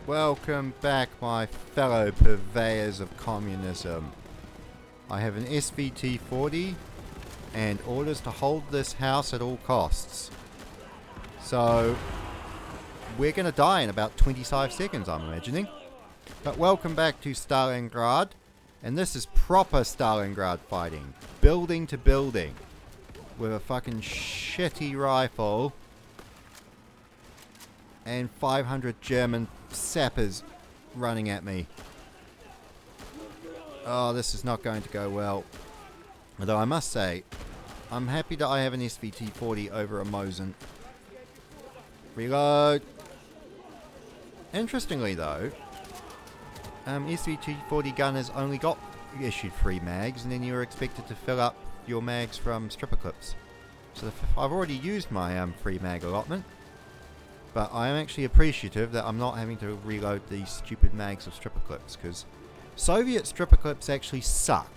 Welcome back, my fellow purveyors of communism. I have an SVT-40 and orders to hold this house at all costs. So, we're going to die in about 25 seconds, I'm imagining. But welcome back to Stalingrad. And this is proper Stalingrad fighting. Building to building. With a fucking shitty rifle. And 500 German sappers running at me. Oh, this is not going to go well. Although I must say, I'm happy that I have an SVT-40 over a Mosin. Reload. Interestingly though, SVT-40 gunners only got issued 3 mags, and then you were expected to fill up your mags from stripper clips. So I've already used my 3 mag allotment. But I am actually appreciative that I'm not having to reload these stupid mags of stripper clips, because Soviet stripper clips actually suck.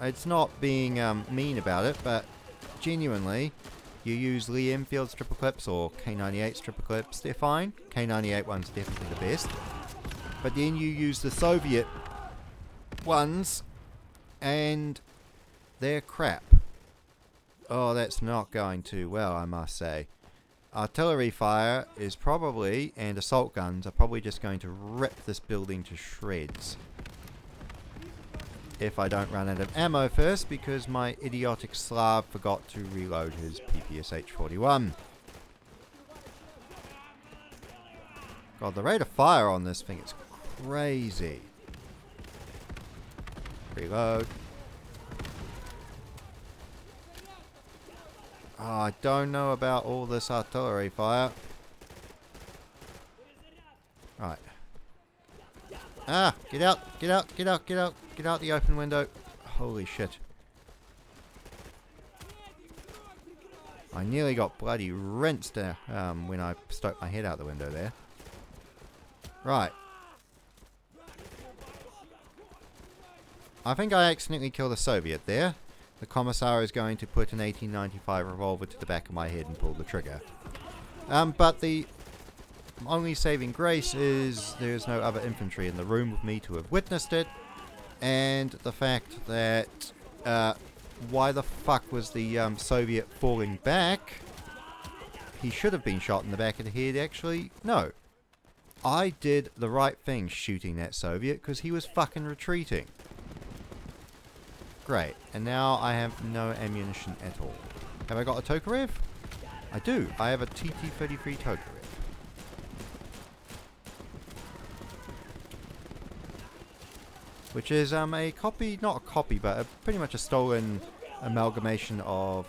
It's not being mean about it, but genuinely, you use Lee Enfield stripper clips or K98 stripper clips, they're fine. K98 one's definitely the best. But then you use the Soviet ones, and they're crap. Oh, that's not going too well, I must say. Artillery fire is probably, and assault guns are probably just going to rip this building to shreds. If I don't run out of ammo first, because my idiotic Slav forgot to reload his PPSH-41. God, the rate of fire on this thing is crazy. Reload. Oh, I don't know about all this artillery fire. Right. Ah! Get out! Get out! Get out! Get out! Get out the open window. Holy shit. I nearly got bloody rinsed when I stoked my head out the window there. Right. I think I accidentally killed a Soviet there. The Commissar is going to put an 1895 revolver to the back of my head and pull the trigger. But the only saving grace is there's no other infantry in the room with me to have witnessed it. And the fact that, why the fuck was the Soviet falling back? He should have been shot in the back of the head, actually. No. I did the right thing shooting that Soviet because he was fucking retreating. Great, and now I have no ammunition at all. Have I got a Tokarev? I do. I have a TT-33 Tokarev. Which is a copy, not a copy, but pretty much a stolen amalgamation of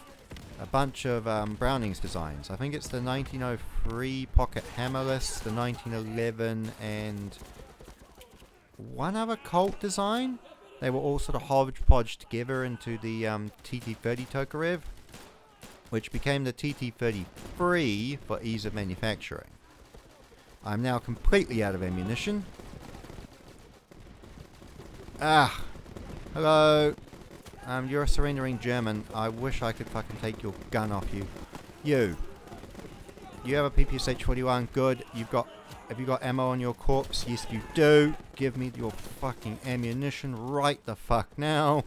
a bunch of Browning's designs. I think it's the 1903 Pocket Hammerless, the 1911, and one other Colt design. They were all sort of hodgepodge together into the TT-30 Tokarev, which became the TT-33 for ease of manufacturing. I'm now completely out of ammunition. Ah! Hello! You're a surrendering German. I wish I could fucking take your gun off you. You have a PPSH-41, good. Have you got ammo on your corpse? Yes, you do. Give me your fucking ammunition right the fuck now.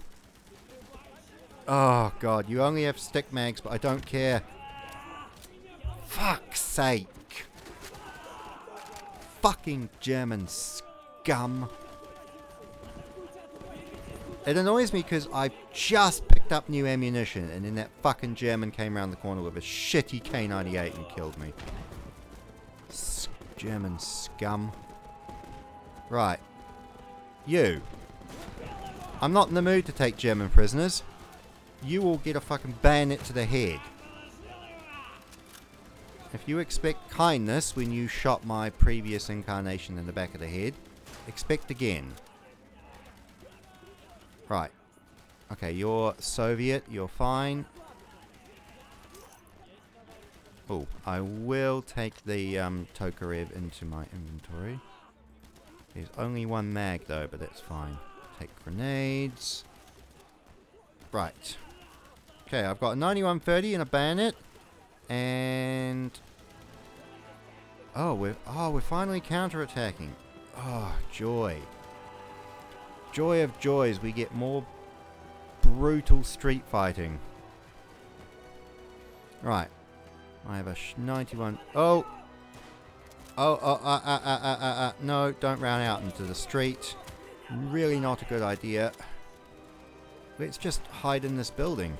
Oh, God. You only have stick mags, but I don't care. Fuck's sake. Fucking German scum. It annoys me because I just picked up new ammunition, and then that fucking German came around the corner with a shitty K98 and killed me. German scum. Right. You. I'm not in the mood to take German prisoners. You will get a fucking bayonet to the head. If you expect kindness when you shot my previous incarnation in the back of the head, expect again. Right. Okay, you're Soviet. You're fine. Oh, I will take the Tokarev into my inventory. There's only 1 mag though, but that's fine. Take grenades. Right. Okay, I've got a 9130 and a bayonet. And we're finally counterattacking. Oh, joy. Joy of joys, we get more brutal street fighting. Right. I have a 91. Oh! No, don't run out into the street. Really not a good idea. Let's just hide in this building.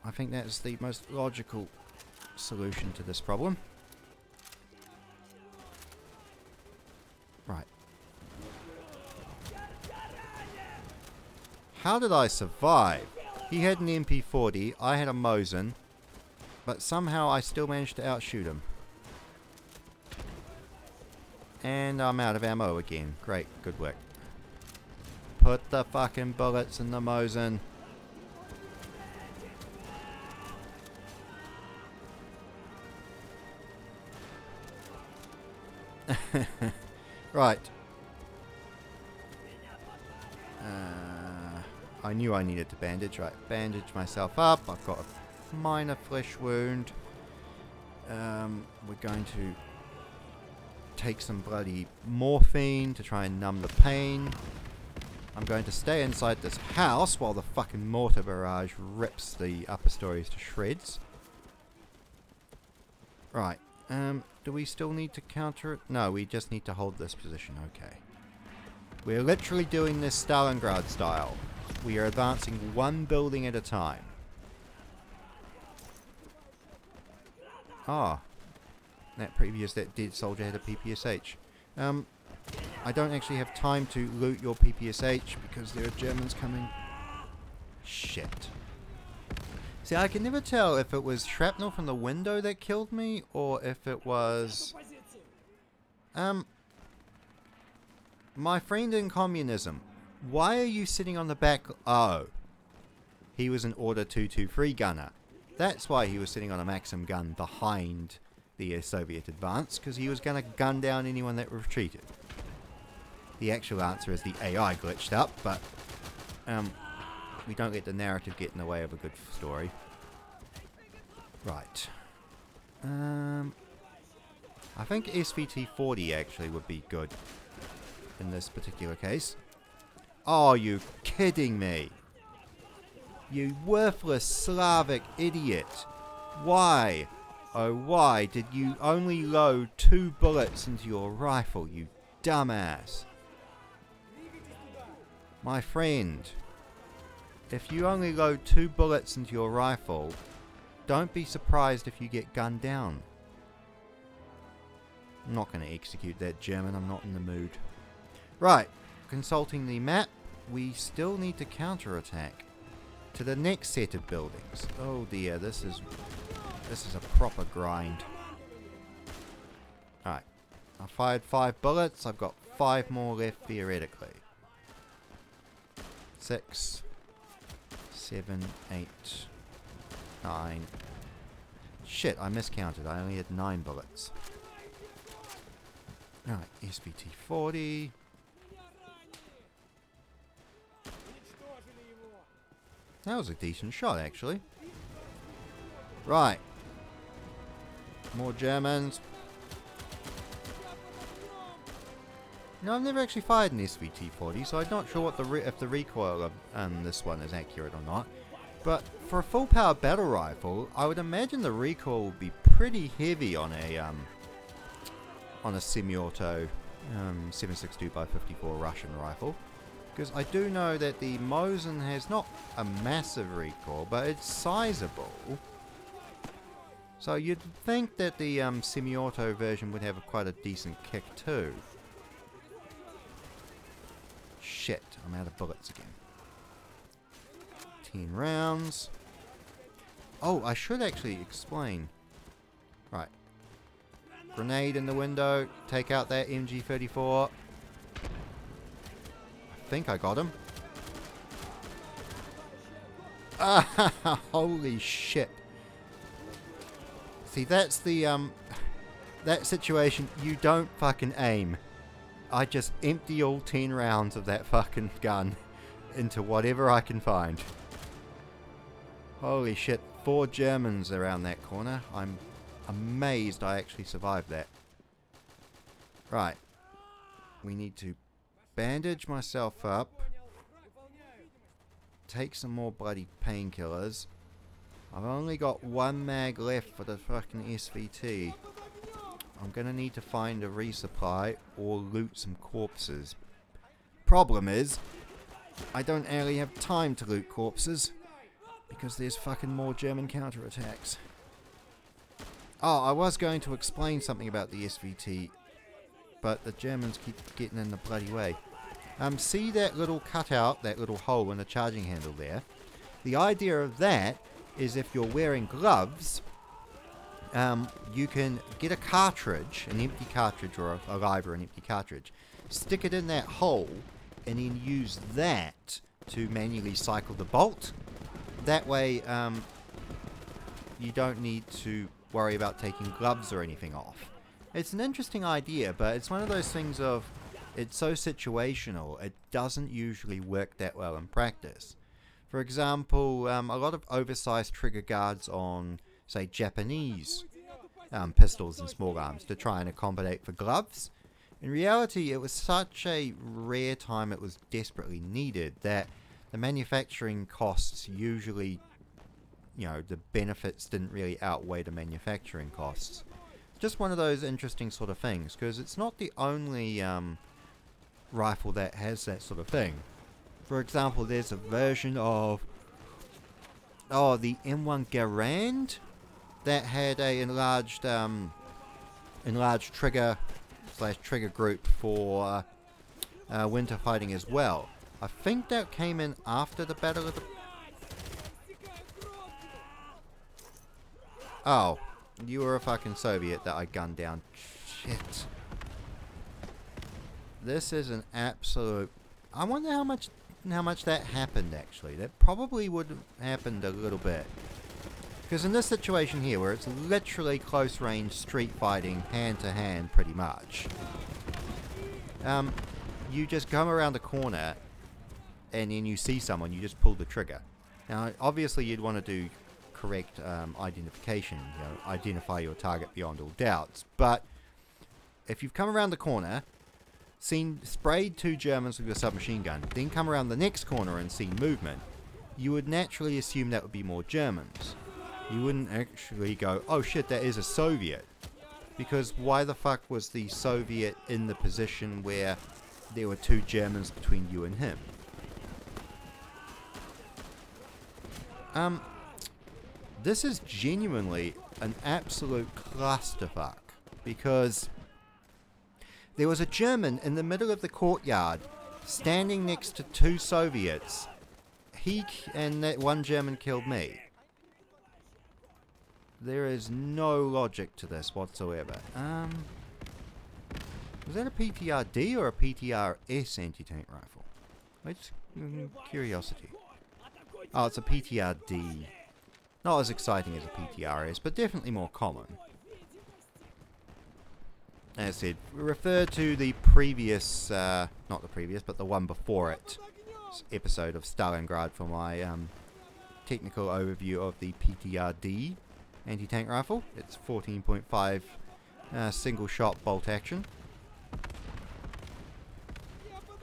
I think that's the most logical solution to this problem. Right. How did I survive? He had an MP40, I had a Mosin, but somehow I still managed to outshoot him. And I'm out of ammo again. Great, good work. Put the fucking bullets in the Mosin. Right. I knew I needed to bandage. Right, bandage myself up. I've got a minor flesh wound. We're going to take some bloody morphine to try and numb the pain. I'm going to stay inside this house while the fucking mortar barrage rips the upper stories to shreds. Right. Do we still need to counter it? No, we just need to hold this position. Okay. We're literally doing this Stalingrad style. We are advancing one building at a time. Ah. That dead soldier had a PPSH. I don't actually have time to loot your PPSH because there are Germans coming. Shit. See, I can never tell if it was shrapnel from the window that killed me or if it was... my friend in communism. Why are you sitting on the back... Oh. He was an Order 223 gunner. That's why he was sitting on a Maxim gun behind the Soviet advance, because he was going to gun down anyone that retreated. The actual answer is the AI glitched up, but we don't let the narrative get in the way of a good story. Right. I think SVT-40 actually would be good in this particular case. Oh, you kidding me? You worthless Slavic idiot. Why? Oh, why did you only load 2 bullets into your rifle, you dumbass? My friend, if you only load 2 bullets into your rifle, don't be surprised if you get gunned down. I'm not going to execute that German, I'm not in the mood. Right, consulting the map, we still need to counterattack to the next set of buildings. Oh dear, this is a proper grind. Alright, I fired 5 bullets, I've got 5 more left theoretically. 6, 7, 8, 9. Shit, I miscounted. I only had 9 bullets. Alright, SVT-40. That was a decent shot, actually. Right. More Germans. No, I've never actually fired an SVT-40, so I'm not sure what if the recoil of this one is accurate or not. But for a full power battle rifle, I would imagine the recoil would be pretty heavy on a semi-auto 7.62x54 Russian rifle. Because I do know that the Mosin has not a massive recoil, but it's sizable. So you'd think that the semi-auto version would have quite a decent kick too. Shit, I'm out of bullets again. 10 rounds. Oh, I should actually explain. Right. Grenade in the window. Take out that MG34. I think I got him. Ah, holy shit. See, that's the, that situation, you don't fucking aim. I just empty all 10 rounds of that fucking gun into whatever I can find. Holy shit, 4 Germans around that corner. I'm amazed I actually survived that. Right. We need to bandage myself up. Take some more bloody painkillers. I've only got one mag left for the fucking SVT. I'm gonna need to find a resupply or loot some corpses. Problem is, I don't really have time to loot corpses because there's fucking more German counterattacks. Oh, I was going to explain something about the SVT, but the Germans keep getting in the bloody way. See that little cutout, that little hole in the charging handle there? The idea of that is if you're wearing gloves, you can get a cartridge, an empty cartridge or a live or an empty cartridge, stick it in that hole, and then use that to manually cycle the bolt. That way, you don't need to worry about taking gloves or anything off. It's an interesting idea, but it's one of those things of, it's so situational, it doesn't usually work that well in practice. For example, a lot of oversized trigger guards on, say, Japanese pistols and small arms to try and accommodate for gloves. In reality, it was such a rare time it was desperately needed that the manufacturing costs usually, the benefits didn't really outweigh the manufacturing costs. Just one of those interesting sort of things, because it's not the only rifle that has that sort of thing. For example, there's a version of the M1 Garand that had a enlarged trigger group for winter fighting as well. I think that came in after the Battle of the... Oh, you were a fucking Soviet that I gunned down. Shit. This is an absolute... I wonder how much that happened, actually. That probably would have happened a little bit. Because in this situation here, where it's literally close-range street fighting, hand-to-hand, pretty much, you just come around the corner, and then you see someone, you just pull the trigger. Now, obviously, you'd want to do correct identification, identify your target beyond all doubts. But if you've come around the corner, sprayed 2 Germans with your submachine gun, then come around the next corner and seen movement, you would naturally assume that would be more Germans. You wouldn't actually go, oh shit, that is a Soviet. Because why the fuck was the Soviet in the position where there were 2 Germans between you and him? This is genuinely an absolute clusterfuck. Because there was a German in the middle of the courtyard standing next to 2 Soviets. And that one German killed me. There is no logic to this whatsoever. Was that a PTRD or a PTRS anti-tank rifle? Just curiosity. Oh, it's a PTRD. Not as exciting as a PTRS, but definitely more common. As I said, refer to the previous, not the previous, but the one before it, episode of Stalingrad for my technical overview of the PTRD anti-tank rifle. It's 14.5 single shot bolt action.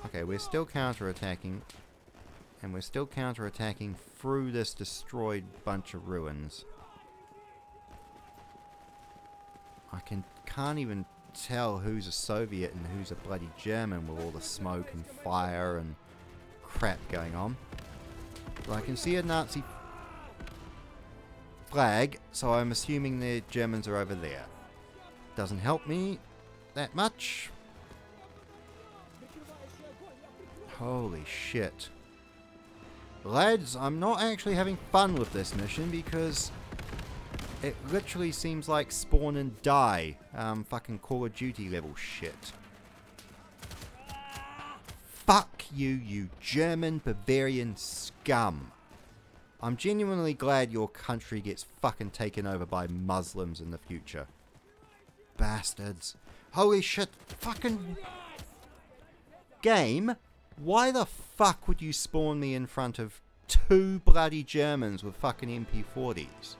Okay, we're still counter-attacking, and we're still counter-attacking through this destroyed bunch of ruins. I can't even tell who's a Soviet and who's a bloody German with all the smoke and fire and crap going on. But I can see a Nazi flag, so I'm assuming the Germans are over there. Doesn't help me that much. Holy shit. Lads, I'm not actually having fun with this mission because it literally seems like spawn and die. Fucking Call of Duty level shit. Fuck you, you German Bavarian scum. I'm genuinely glad your country gets fucking taken over by Muslims in the future. Bastards. Holy shit, fucking... Game? Why the fuck would you spawn me in front of 2 bloody Germans with fucking MP40s?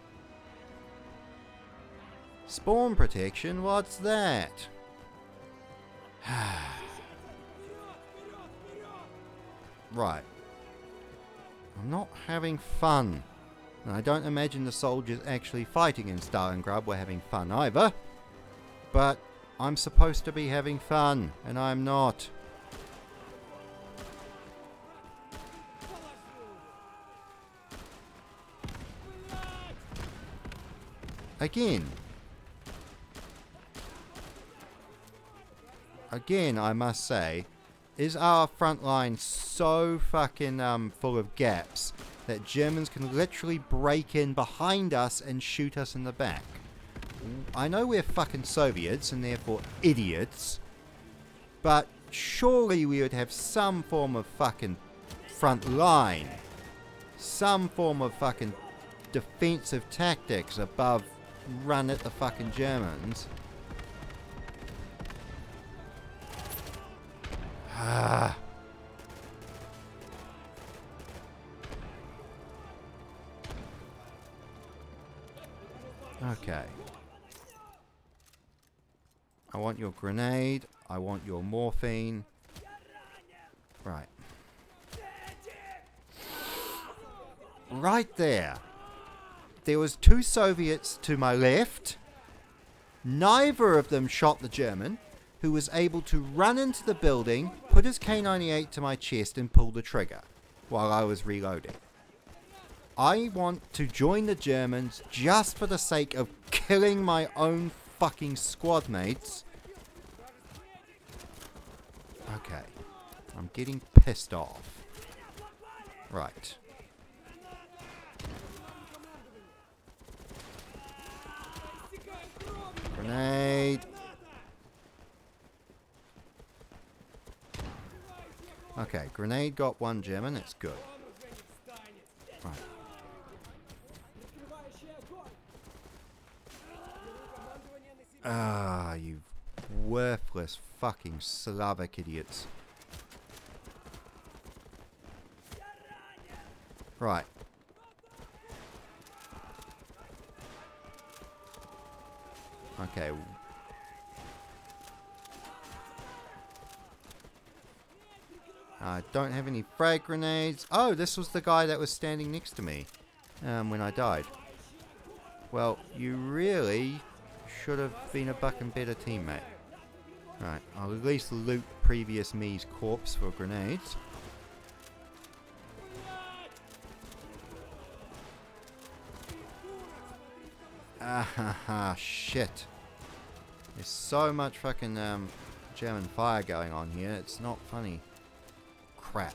Spawn protection? What's that? Right. I'm not having fun. And I don't imagine the soldiers actually fighting in Stalingrad were having fun either. But I'm supposed to be having fun, and I'm not. Again, I must say, is our front line so fucking full of gaps that Germans can literally break in behind us and shoot us in the back? I know we're fucking Soviets and therefore idiots, but surely we would have some form of fucking front line, some form of fucking defensive tactics above run at the fucking Germans. Ah. Okay. I want your grenade. I want your morphine. Right. Right there. There was 2 Soviets to my left. Neither of them shot the German, who was able to run into the building, put his K98 to my chest and pull the trigger while I was reloading. I want to join the Germans just for the sake of killing my own fucking squad mates. Okay. I'm getting pissed off. Right. Grenade. Okay, grenade got 1 German, it's good. Right. Ah, you worthless fucking Slavic idiots. Right. Okay. I don't have any frag grenades. Oh, this was the guy that was standing next to me when I died. Well, you really should have been a bucking better teammate. Right, I'll at least loot previous me's corpse for grenades. Ah, shit. There's so much fucking German fire going on here, it's not funny. Crap.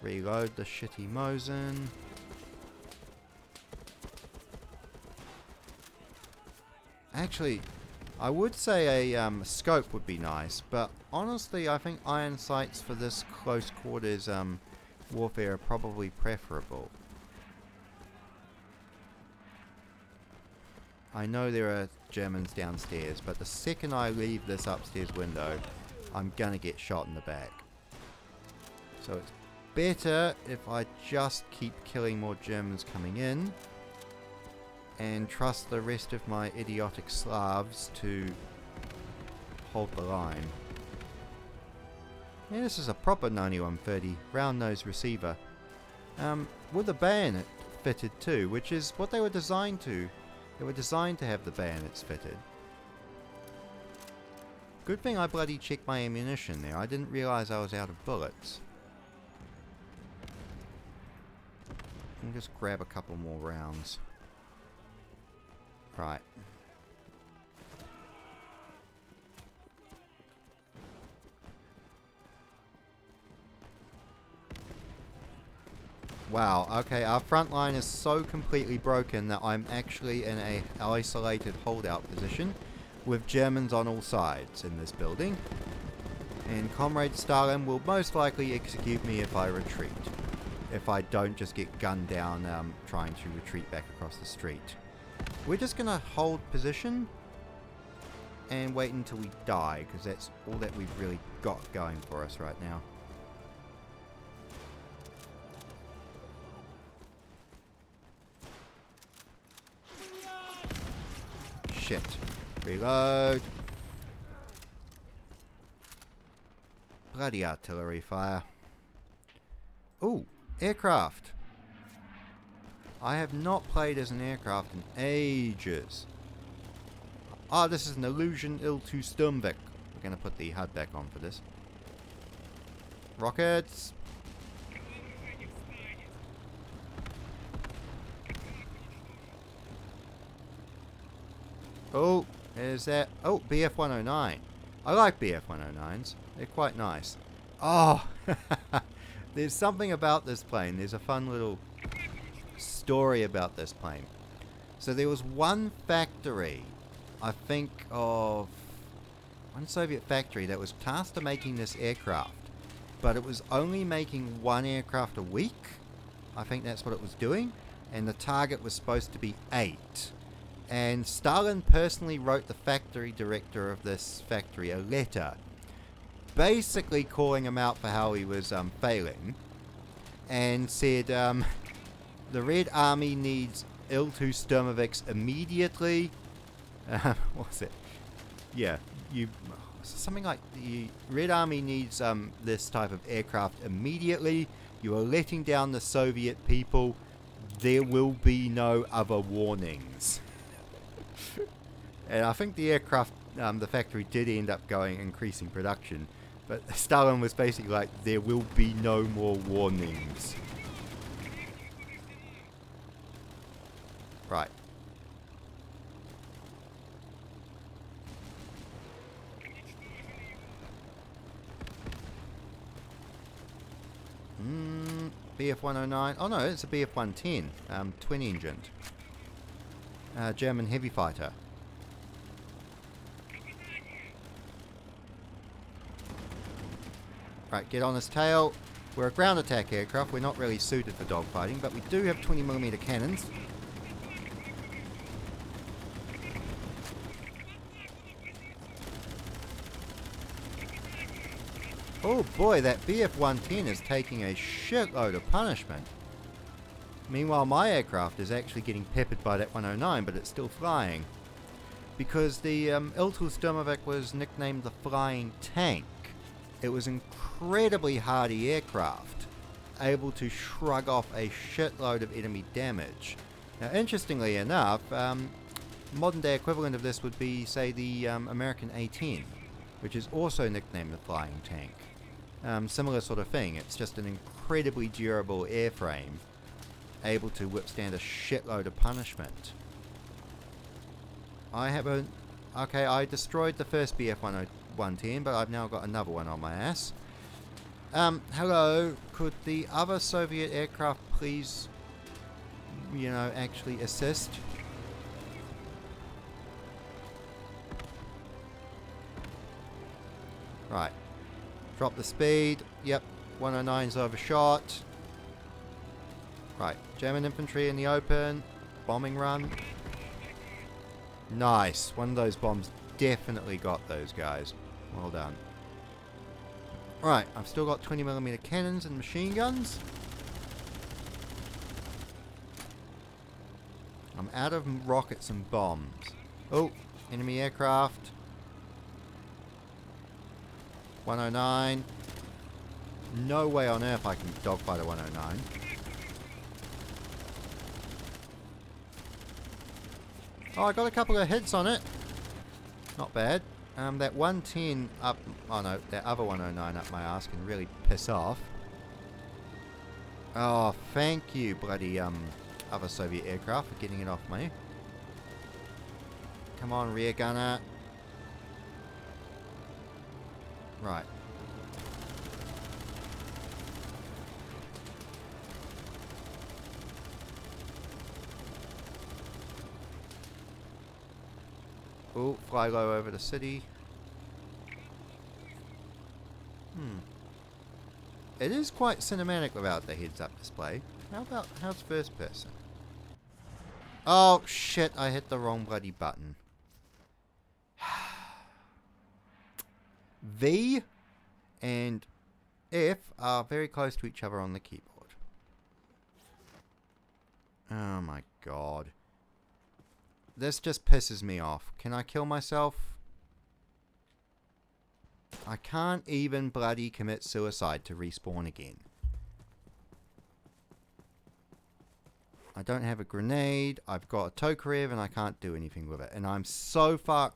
Reload the shitty Mosin. Actually, I would say a scope would be nice, but honestly I think iron sights for this close quarters warfare are probably preferable. I know there are Germans downstairs, but the second I leave this upstairs window, I'm gonna get shot in the back. So it's better if I just keep killing more Germans coming in and trust the rest of my idiotic Slavs to hold the line. Yeah, this is a proper 9130 round nose receiver with a bayonet fitted too, which is what they were designed to. They were designed to have the bayonets fitted. Good thing I bloody checked my ammunition there. I didn't realise I was out of bullets. Let me just grab a couple more rounds. Right. Wow, okay, our front line is so completely broken that I'm actually in a isolated holdout position with Germans on all sides in this building. And Comrade Stalin will most likely execute me if I retreat. If I don't just get gunned down trying to retreat back across the street. We're just gonna hold position and wait until we die, because that's all that we've really got going for us right now. Shit. Reload. Bloody artillery fire. Ooh, aircraft. I have not played as an aircraft in ages. Ah, this is an illusion Il-2 Sturmweg. We're going to put the HUD back on for this. Rockets. Oh, there's that. Oh, BF-109. I like BF-109s. They're quite nice. Oh, there's something about this plane. There's a fun little story about this plane. So there was one factory, I think of one Soviet factory that was tasked to making this aircraft, but it was only making one aircraft a week. I think that's what it was doing, and the target was supposed to be 8. And Stalin personally wrote the factory director of this factory a letter, basically calling him out for how he was failing, and said the Red Army needs Il-2 Sturmovix immediately. What was it? Yeah, something like the Red Army needs this type of aircraft immediately. You are letting down the Soviet people. There will be no other warnings. And I think the aircraft, the factory did end up increasing production, but Stalin was basically like, there will be no more warnings. Right. BF-109. Oh no, it's a BF-110, twin-engined. German heavy fighter. Right, get on his tail. We're a ground attack aircraft. We're not really suited for dogfighting, but we do have 20mm cannons. Oh boy, that BF-110 is taking a shitload of punishment. Meanwhile, my aircraft is actually getting peppered by that 109, but it's still flying. Because the Il-2 Sturmovik was nicknamed the Flying Tank. It was incredibly hardy aircraft, able to shrug off a shitload of enemy damage. Now, interestingly enough, modern day equivalent of this would be, say, the American A-10, which is also nicknamed the Flying Tank. Similar sort of thing. It's just an incredibly durable airframe, able to withstand a shitload of punishment. I haven't... Okay, I destroyed the first BF-110, but I've now got another one on my ass. Hello, could the other Soviet aircraft please, actually assist? Right. Drop the speed. Yep, 109's overshot. Right, German infantry in the open. Bombing run. Nice. One of those bombs definitely got those guys. Well done. Right, I've still got 20mm cannons and machine guns. I'm out of rockets and bombs. Oh, enemy aircraft. 109. No way on earth I can dogfight a 109. Oh, I got a couple of hits on it. Not bad. That 110 up... Oh no, that other 109 up my ass can really piss off. Oh, thank you, bloody other Soviet aircraft, for getting it off me. Come on, rear gunner. Right. Oh, fly low over the city. It is quite cinematic without the heads-up display. How's first person? Oh, shit, I hit the wrong bloody button. V and F are very close to each other on the keyboard. Oh my god. This just pisses me off. Can I kill myself? I can't even bloody commit suicide to respawn again. I don't have a grenade. I've got a Tokarev and I can't do anything with it. And I'm so far...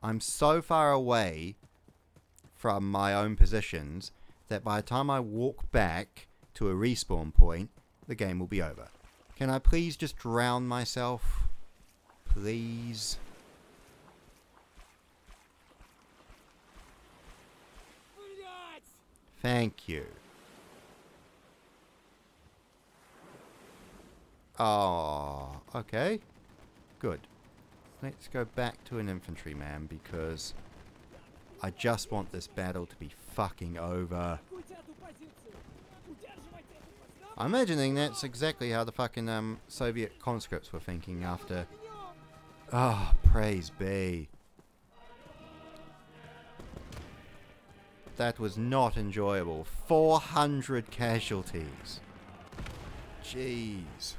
I'm so far away from my own positions that by the time I walk back to a respawn point, the game will be over. Can I please just drown myself? Please. Thank you. Oh, okay. Good. Let's go back to an infantryman because I just want this battle to be fucking over. I'm imagining that's exactly how the fucking Soviet conscripts were thinking after. Oh, praise be. That was not enjoyable. 400 casualties. Jeez.